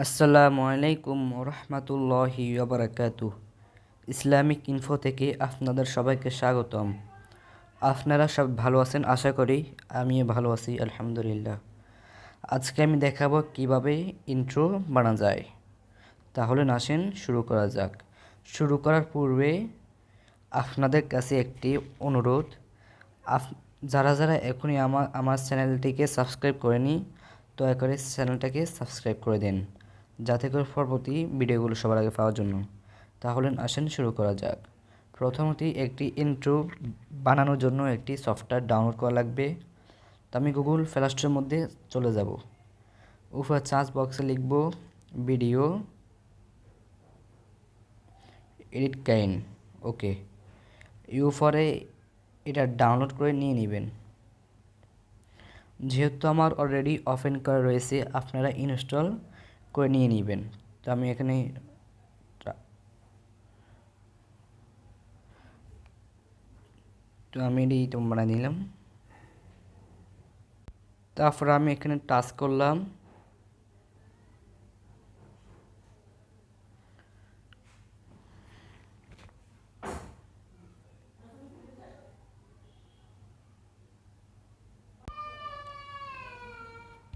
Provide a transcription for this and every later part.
আসসালামু আলাইকুম রহমতুল্লাহি ওবরাকাতু। ইসলামিক ইনফো থেকে আপনাদের সবাইকে স্বাগতম। আপনারা সব ভালো আছেন আশা করি। আমিও ভালো আছি আলহামদুলিল্লাহ। আজকে আমি দেখাবো কিভাবে ইন্ট্রো বানানো যায়। তাহলে আসেন শুরু করা যাক। শুরু করার পূর্বে আপনাদের কাছে একটি অনুরোধ, যারা যারা এখনই আমার চ্যানেলটিকে সাবস্ক্রাইব করেনি দয়া করে চ্যানেলটাকে সাবস্ক্রাইব করে দিন, যাতে করে পরবর্তী ভিডিওগুলো সবার আগে পাওয়ার জন্য। তাহলে আসেন শুরু করা যাক। প্রথমত একটি ইন্ট্রো বানানোর জন্য একটি সফটওয়্যার ডাউনলোড করা লাগবে। তো আমি গুগল প্লে স্টোরের মধ্যে চলে যাব। উপরে সার্চ বক্সে লিখব ভিডিও এডিট কাইন। ওকে, পরে এটা ডাউনলোড করে নিয়ে নেবেন। যেহেতু আমার অলরেডি ওপেন করা রয়েছে, আপনারা ইনস্টল করে নিয়ে নেবেন। তো আমি এখানে এটি বানিয়ে নিলাম। তারপর আমি এখানে টাচ করলাম।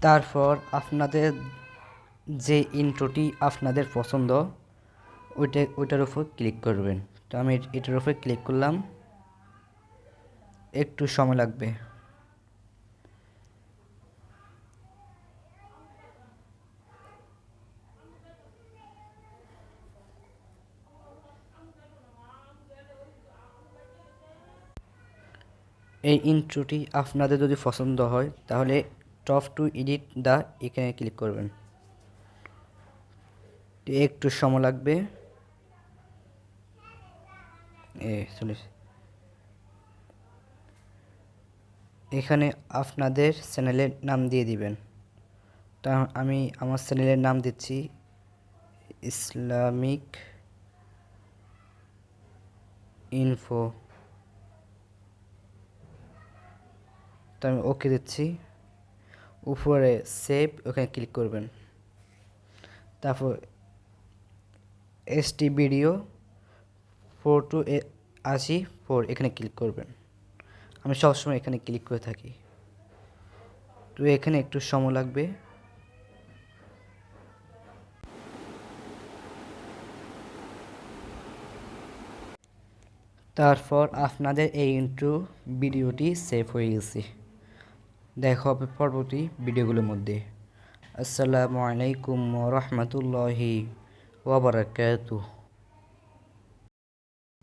তারপর আপনাদের যে ইন্ট্রোটি আপনাদের পছন্দ ওইটার উপর ক্লিক করবেন। তো আমি এটার উপর ক্লিক করলাম। একটু সময় লাগবে। এই ইন্ট্রোটি আপনাদের যদি পছন্দ হয় তাহলে টপ টু এডিট দা এখানে ক্লিক করবেন। একটু সময় লাগবে। এখানে আপনাদের চ্যানেলের নাম দিয়ে দিবেন। তা আমি আমার চ্যানেলের নাম দিচ্ছি ইসলামিক ইনফো। তো আমি ওকে দিচ্ছি। উপরে সেভ ওখানে ক্লিক করবেন। তারপর এসটি ভিডিও 4 এখানে ক্লিক করবেন। আমি সবসময় এখানে ক্লিক করে থাকি। তো এখানে একটু সময় লাগবে। তারপর আপনাদের এই ইন্ট্রো ভিডিওটি সেভ হয়ে গেছে। দেখা হবে পরবর্তী ভিডিওগুলোর মধ্যে। আসসালামু আলাইকুম ওয়া রাহমাতুল্লাহি ওয়া বারাকাতুহু।